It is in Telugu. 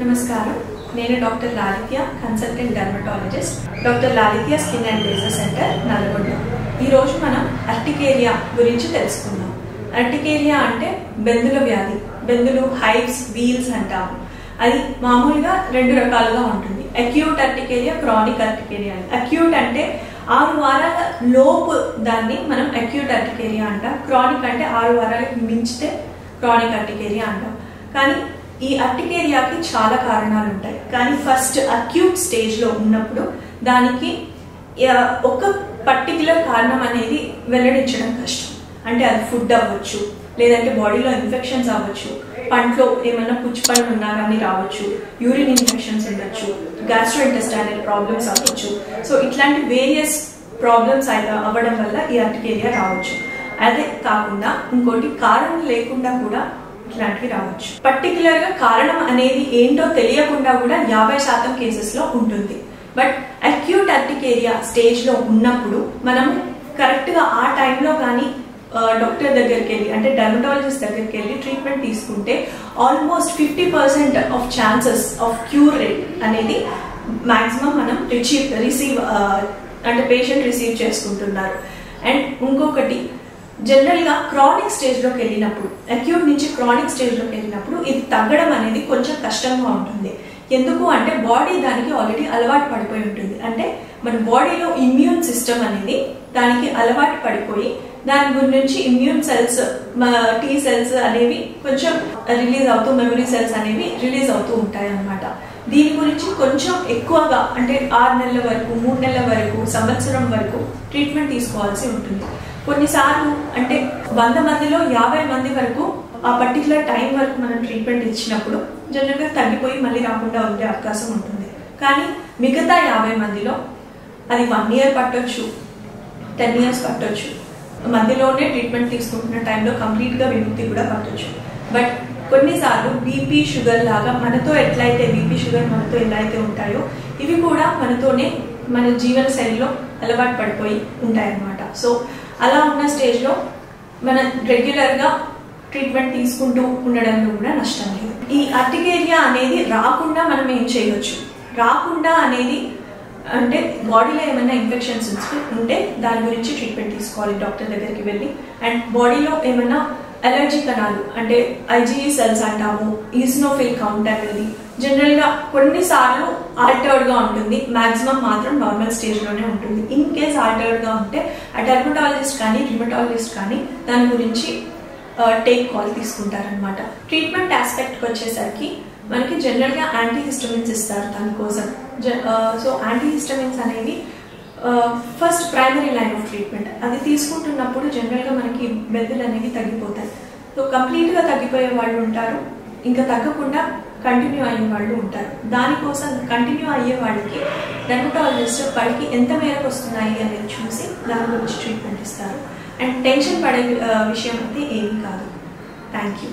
నమస్కారం. నేను doctor Lalitya, consultant dermatologist, doctor Lalitya skin and laser centre, Nalgonda. ఈరోజు మనం అర్టికేరియా గురించి తెలుసుకుందాం. అర్టికేరియా అంటే బెందుల వ్యాధి. బెందులు హైవ్స్, వీల్స్ అంటాము. అది మామూలుగా రెండు రకాలుగా ఉంటుంది. Acute urticaria, chronic urticaria. Acute అంటే 6 వారాల లోపు దాన్ని మనం అక్యూట్ అర్టికేరియా అంటాం. క్రానిక్ అంటే 6 వారాలకు మించితే క్రానిక్ అర్టికేరియా అంటాం. కానీ ఈ అర్టికేరియాకి చాలా కారణాలు ఉంటాయి. కానీ ఫస్ట్ అక్యూట్ స్టేజ్లో ఉన్నప్పుడు దానికి ఒక పర్టిక్యులర్ కారణం అనేది వెల్లడించడం కష్టం. అంటే అది ఫుడ్ అవ్వచ్చు, లేదంటే బాడీలో ఇన్ఫెక్షన్స్ అవ్వచ్చు, పంట్లో ఏమైనా పుచ్చిపళ్ళు ఉన్నా కానీ రావచ్చు, యూరిన్ ఇన్ఫెక్షన్స్ ఉండొచ్చు, గ్యాస్ట్రోఇంటెస్టైనల్ ప్రాబ్లమ్స్ అవ్వచ్చు. సో ఇట్లాంటి వేరియస్ ప్రాబ్లమ్స్ అవ్వడం వల్ల ఈ అర్టికేరియా రావచ్చు. అదే కాకుండా ఇంకోటి కారణం లేకుండా కూడా ఇట్లాంటివి రావచ్చు. పర్టికులర్ గా కారణం అనేది ఏంటో తెలియకుండా కూడా 50% కేసెస్ లో ఉంటుంది. బట్ అక్యూట్ అర్టికేరియా స్టేజ్ లో ఉన్నప్పుడు మనం కరెక్ట్ గా ఆ టైంలో కానీ డాక్టర్ దగ్గరికి వెళ్ళి, అంటే డర్మటాలజిస్ట్ దగ్గరికి వెళ్ళి ట్రీట్మెంట్ తీసుకుంటే almost 50% of chances of cure rate అనేది మాక్సిమం మనం రిసీవ్ అంటే పేషెంట్ రిసీవ్ చేసుకుంటున్నారు. అండ్ ఇంకొకటి, జనరల్ గా క్రానిక్ స్టేజ్ లోకి వెళ్ళినప్పుడు, అక్యూట్ నుంచి క్రానిక్ స్టేజ్ లోకి వెళ్ళినప్పుడు ఇది తగ్గడం అనేది కొంచెం కష్టంగా ఉంటుంది. ఎందుకు అంటే బాడీ దానికి ఆల్రెడీ అలవాటు పడిపోయి ఉంటుంది. అంటే మన బాడీలో ఇమ్యూన్ సిస్టమ్ అనేది దానికి అలవాటు పడిపోయి దాని గురించి ఇమ్యూన్ సెల్స్, టీ సెల్స్ అనేవి కొంచెం రిలీజ్ అవుతూ, మెమరీ సెల్స్ అనేవి రిలీజ్ అవుతూ ఉంటాయి అన్నమాట. దీని గురించి కొంచెం ఎక్కువగా అంటే 6 నెలల వరకు, 3 నెలల వరకు, సంవత్సరం వరకు ట్రీట్మెంట్ తీసుకోవాల్సి ఉంటుంది. కొన్నిసార్లు అంటే 100 మందిలో 50 మంది వరకు ఆ పర్టికులర్ టైం వరకు మనం ట్రీట్మెంట్ ఇచ్చినప్పుడు జనరల్గా తగ్గిపోయి మళ్ళీ రాకుండా ఉండే అవకాశం ఉంటుంది. కానీ మిగతా 50 మందిలో అది 1 ఇయర్ పట్టొచ్చు, 10 ఇయర్స్ పట్టొచ్చు, మధ్యలోనే ట్రీట్మెంట్ తీసుకుంటున్న టైంలో కంప్లీట్గా విముక్తి కూడా పట్టొచ్చు. బట్ కొన్నిసార్లు బీపీ, షుగర్ లాగా మనతో ఎట్లయితే బీపీ, షుగర్ మనతో ఎలా అయితే ఉంటాయో ఇవి కూడా మనతోనే మన జీవన శైలిలో అలవాటు పడిపోయి ఉంటాయన్నమాట. సో అలా ఉన్న స్టేజ్లో మనం రెగ్యులర్గా ట్రీట్మెంట్ తీసుకుంటూ ఉండడంలో కూడా నష్టం లేదు. ఈ అర్టికేరియా అనేది రాకుండా మనం ఏం చేయవచ్చు? రాకుండా అనేది అంటే బాడీలో ఏమైనా ఇన్ఫెక్షన్స్ ఉంటే దాని గురించి ట్రీట్మెంట్ తీసుకోవాలి డాక్టర్ దగ్గరికి వెళ్ళి. అండ్ బాడీలో ఏమైనా అలర్జీ కణాలు అంటే ఐజీఈ సెల్స్ అంటాము, ఈసినోఫిల్ కౌంట్ అనేది జనరల్గా కొన్నిసార్లు ఆల్టర్డ్గా ఉంటుంది, మాక్సిమం మాత్రం నార్మల్ స్టేజ్లోనే ఉంటుంది. ఇన్ కేస్ ఆల్టర్డ్గా ఉంటే ఆ డర్మటాలజిస్ట్ కానీ రిమటాలజిస్ట్ కానీ దాని గురించి టేక్ కాల్ తీసుకుంటారనమాట. ట్రీట్మెంట్ ఆస్పెక్ట్కి వచ్చేసరికి మనకి జనరల్గా యాంటీహిస్టమిన్స్ ఇస్తారు దానికోసం. సో యాంటీహిస్టమిన్స్ అనేవి first primary line of treatment. అది తీసుకుంటున్నప్పుడు జనరల్గా మనకి బెందులు అనేవి తగ్గిపోతాయి. సో కంప్లీట్గా తగ్గిపోయే వాళ్ళు ఉంటారు, ఇంకా తగ్గకుండా కంటిన్యూ అయ్యే వాళ్ళు ఉంటారు. దానికోసం కంటిన్యూ అయ్యే వాళ్ళకి డర్మటాలజిస్ట్ వాళ్ళకి ఎంత మేరకు వస్తున్నాయి అనేది చూసి దాని గురించి ట్రీట్మెంట్ ఇస్తారు. అండ్ టెన్షన్ పడే విషయం అయితే ఏమీ కాదు. Thank you.